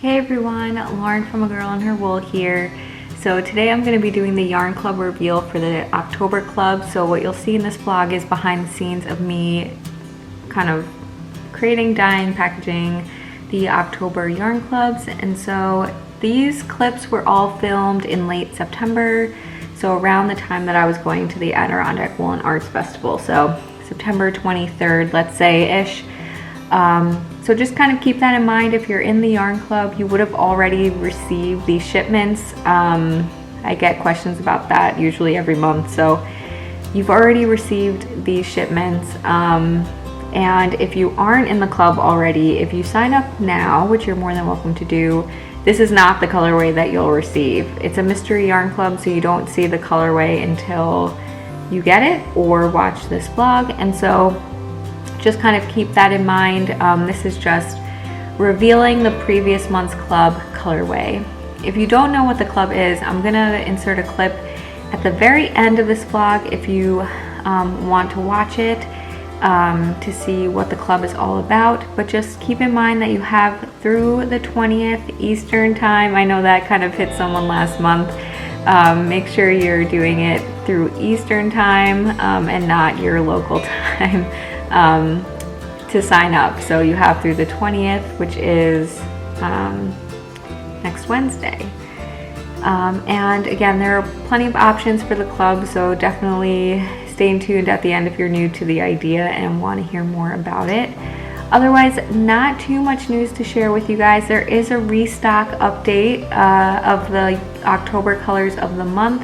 Hey everyone, Lauren from A Girl and Her Wool here. So today I'm going to be doing the yarn club reveal for the October club. So what you'll see in this vlog is behind the scenes of me kind of creating, dyeing, packaging the October yarn clubs. And so these clips were all filmed in late September, so around the time that I was going to the Adirondack Wool and Arts Festival. So September 23rd, let's say-ish. So just kind of keep that in mind. If you're in the yarn club, you would have already received these shipments. I get questions about that usually every month. So you've already received these shipments. And if you aren't in the club already, if you sign up now, which you're more than welcome to do, this is not the colorway that you'll receive. It's a mystery yarn club, so you don't see the colorway until you get it or watch this vlog. And so just kind of keep that in mind. This is just revealing the previous month's club colorway. If you don't know what the club is, I'm gonna insert a clip at the very end of this vlog if you want to watch it to see what the club is all about. But just keep in mind that you have through the 20th Eastern time. I know that kind of hit someone last month. Make sure you're doing it through Eastern time and not your local time. To sign up. So you have through the 20th, which is next Wednesday. And again, there are plenty of options for the club, so definitely stay tuned at the end if you're new to the idea and want to hear more about it. Otherwise, not too much news to share with you guys. There is a restock update of the October colors of the month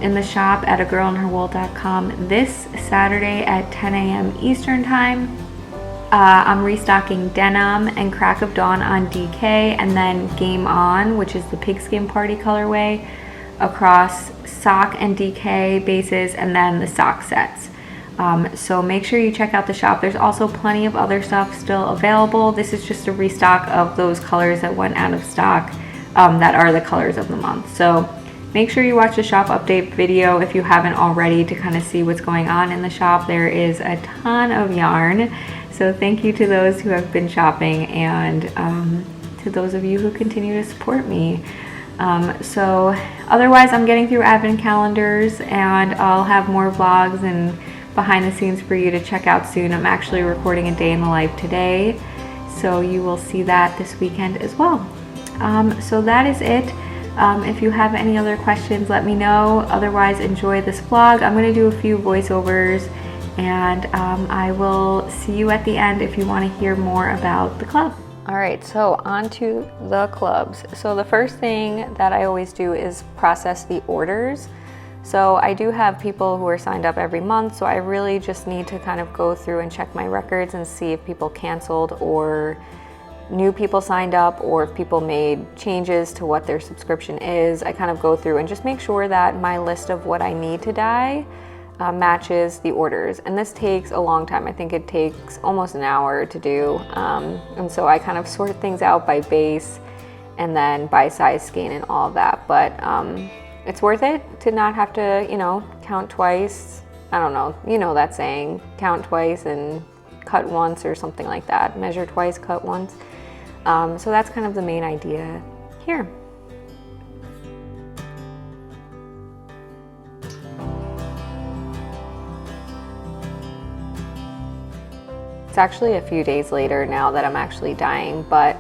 in the shop at agirlandherwool.com this Saturday at 10 a.m. Eastern time. I'm restocking Denim and Crack of Dawn on DK, and then Game On, which is the Pigskin Party colorway, across sock and DK bases, and then the sock sets. So make sure you check out the shop. There's also plenty of other stuff still available. This is just a restock of those colors that went out of stock that are the colors of the month. So make sure you watch the shop update video if you haven't already to kind of see what's going on in the shop. There is a ton of yarn. So thank you to those who have been shopping and to those of you who continue to support me. So otherwise, I'm getting through advent calendars and I'll have more vlogs and behind the scenes for you to check out soon. I'm actually recording a day in the life today, so you will see that this weekend as well. So that is it. If you have any other questions, let me know. Otherwise, enjoy this vlog. I'm going to do a few voiceovers, and I will see you at the end if you want to hear more about the club. All right, so on to the clubs. So the first thing that I always do is process the orders. So I do have people who are signed up every month, so I really just need to kind of go through and check my records and see if people canceled or new people signed up, or if people made changes to what their subscription is. I kind of go through and just make sure that my list of what I need to dye matches the orders. And this takes a long time. I think it takes almost an hour to do. And so I kind of sort things out by base and then by size skein and all of that. But it's worth it to not have to, count twice. I don't know, you know that saying, count twice and cut once or something like that. Measure twice, cut once. So that's kind of the main idea here. It's actually a few days later now that I'm actually dyeing, but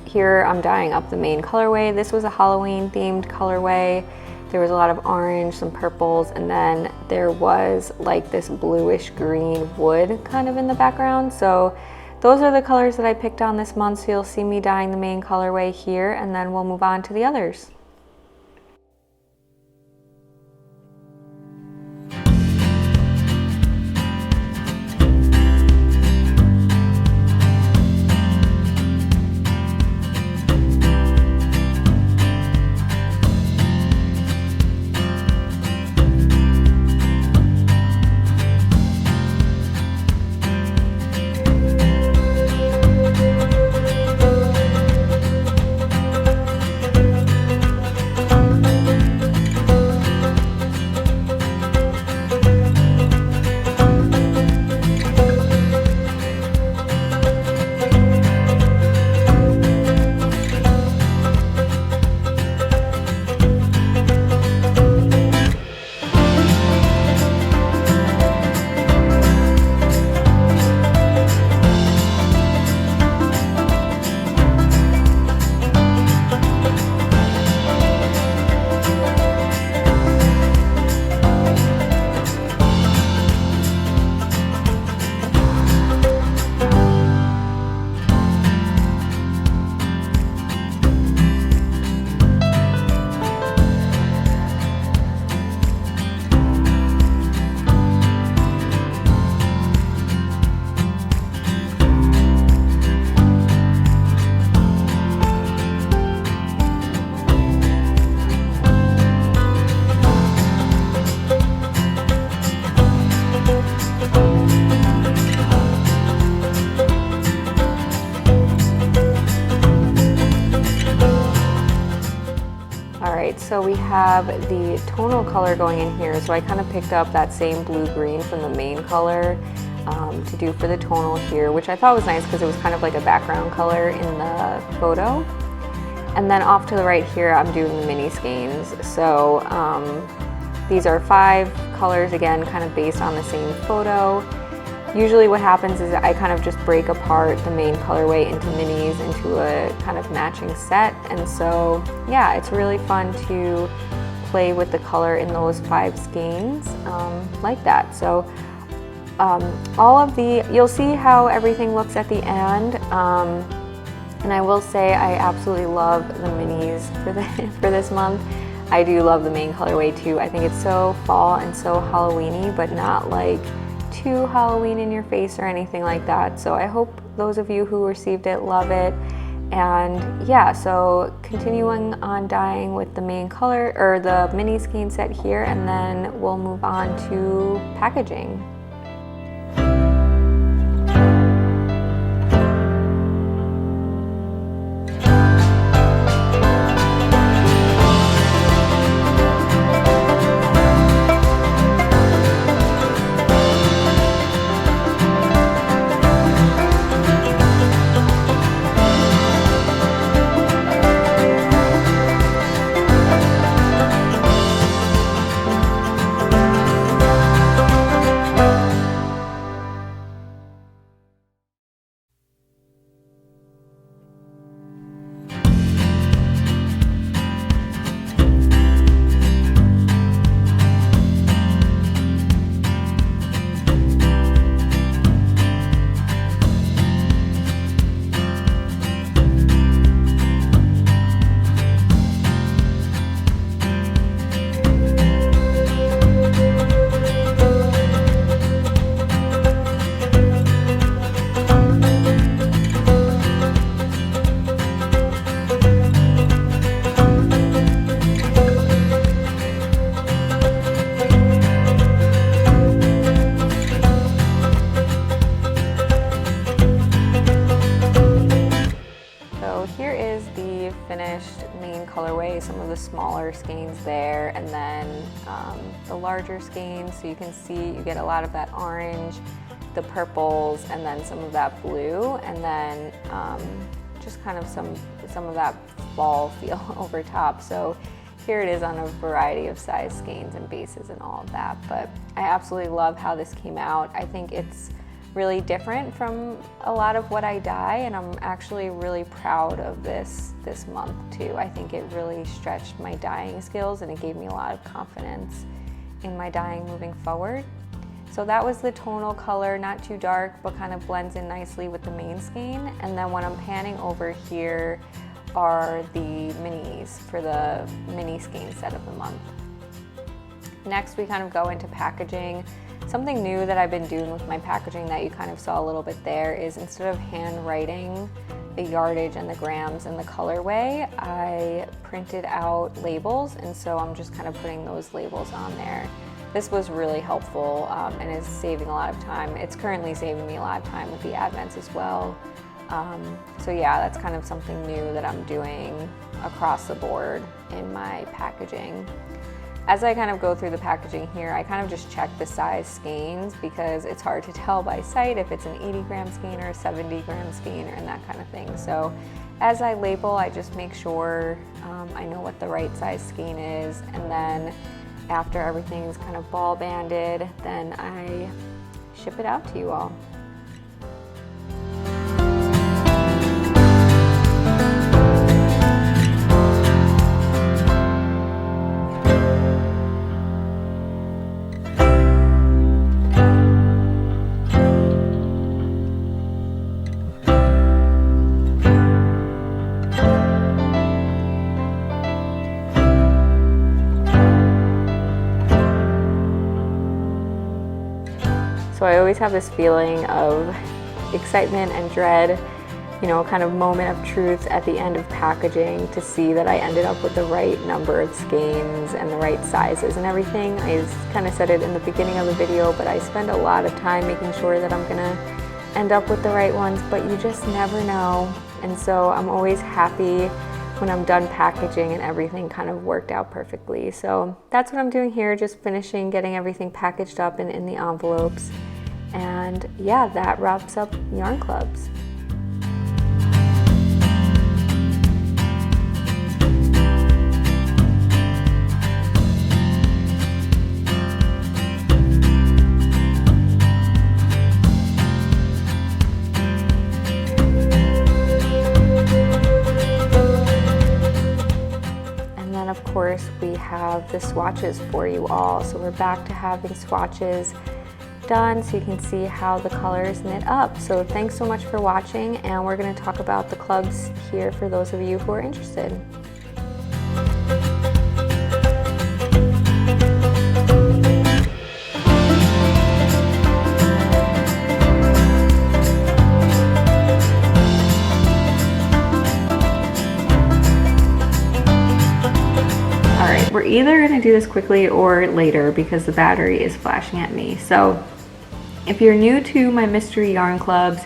here I'm dyeing up the main colorway. This was a Halloween themed colorway. There was a lot of orange, some purples, and then there was like this bluish green wood kind of in the background. So those are the colors that I picked on this month. So you'll see me dyeing the main colorway here, and then we'll move on to the others. Alright, so we have the tonal color going in here. So I kind of picked up that same blue-green from the main color to do for the tonal here, which I thought was nice because it was kind of like a background color in the photo. And then off to the right here, I'm doing the mini skeins. So these are 5 colors, again, kind of based on the same photo. Usually what happens is I kind of just break apart the main colorway into minis into a kind of matching set. And so, yeah, it's really fun to play with the color in those 5 skeins like that. So all of you'll see how everything looks at the end. And I will say I absolutely love the minis for this month. I do love the main colorway too. I think it's so fall and so Halloweeny, but not like too Halloween in your face or anything like that. So I hope those of you who received it love it. And yeah, so continuing on dyeing with the main color or the mini skein set here, and then we'll move on to packaging. Main colorway, some of the smaller skeins there, and then the larger skeins. So you can see you get a lot of that orange, the purples, and then some of that blue, and then just kind of some of that fall feel over top. So here it is on a variety of size skeins and bases and all of that. But I absolutely love how this came out. I think it's really different from a lot of what I dye, and I'm actually really proud of this month too. I think it really stretched my dyeing skills and it gave me a lot of confidence in my dyeing moving forward. So that was the tonal color, not too dark, but kind of blends in nicely with the main skein. And then when I'm panning over here are the minis for the mini skein set of the month. Next, we kind of go into packaging. Something new that I've been doing with my packaging that you kind of saw a little bit there is instead of hand writing the yardage and the grams and the colorway, I printed out labels, and so I'm just kind of putting those labels on there. This was really helpful and is saving a lot of time. It's currently saving me a lot of time with the advents as well. So yeah, that's kind of something new that I'm doing across the board in my packaging. As I kind of go through the packaging here, I kind of just check the size skeins because it's hard to tell by sight if it's an 80-gram skein or a 70-gram skein and that kind of thing. So as I label, I just make sure I know what the right size skein is, and then after everything is kind of ball banded, then I ship it out to you all. So I always have this feeling of excitement and dread, you know, kind of moment of truth at the end of packaging to see that I ended up with the right number of skeins and the right sizes and everything. I kind of said it in the beginning of the video, but I spend a lot of time making sure that I'm gonna end up with the right ones, but you just never know. And so I'm always happy when I'm done packaging and everything kind of worked out perfectly. So that's what I'm doing here, just finishing getting everything packaged up and in the envelopes. And yeah, that wraps up yarn clubs. Of course, we have the swatches for you all. So we're back to having swatches done so you can see how the colors knit up. So thanks so much for watching, and we're going to talk about the clubs here for those of you who are interested. We're either going to do this quickly or later because the battery is flashing at me. So if you're new to my mystery yarn clubs,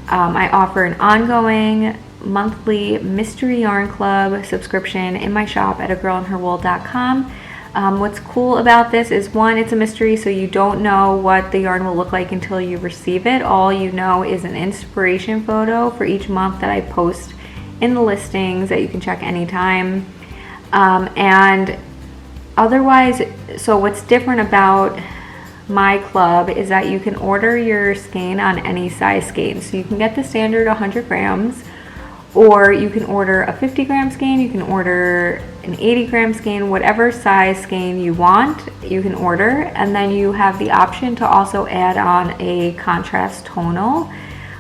I offer an ongoing monthly mystery yarn club subscription in my shop at agirlandherwool.com. What's cool about this is, one, it's a mystery, so you don't know what the yarn will look like until you receive it. All you know is an inspiration photo for each month that I post in the listings that you can check anytime. And otherwise, so what's different about my club is that you can order your skein on any size skein. So you can get the standard 100 grams, or you can order a 50 gram skein, you can order an 80 gram skein, whatever size skein you want, you can order. And then you have the option to also add on a contrast tonal.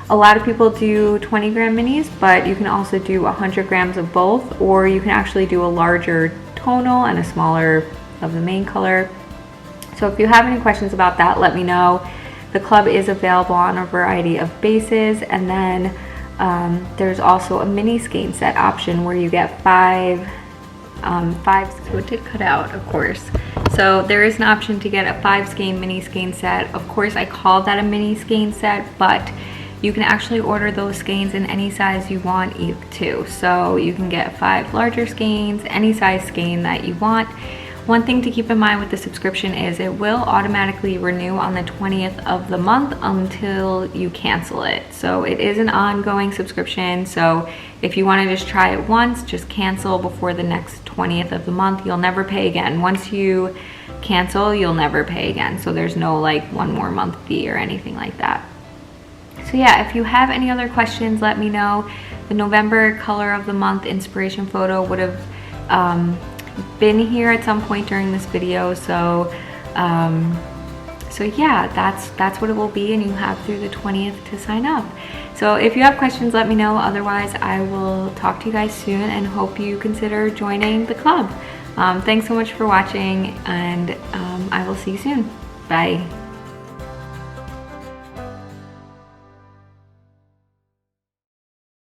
A lot of people do 20 gram minis, but you can also do 100 grams of both, or you can actually do a larger tonal and a smaller of the main color. So if you have any questions about that, let me know. The club is available on a variety of bases, and then there's also a mini skein set option where you get five. So it did cut out, of course. So there is an option to get a 5 skein mini skein set. Of course, I called that a mini skein set, but you can actually order those skeins in any size you want too. So you can get 5 larger skeins, any size skein that you want. One thing to keep in mind with the subscription is it will automatically renew on the 20th of the month until you cancel it. So it is an ongoing subscription. So if you want to just try it once, just cancel before the next 20th of the month. You'll never pay again. Once you cancel, you'll never pay again. So there's no like 1 more month fee or anything like that. So yeah, if you have any other questions, let me know. The November color of the month inspiration photo would have been here at some point during this video. So yeah, that's what it will be, and you have through the 20th to sign up. So if you have questions, let me know. Otherwise, I will talk to you guys soon and hope you consider joining the club. Thanks so much for watching, and I will see you soon. Bye.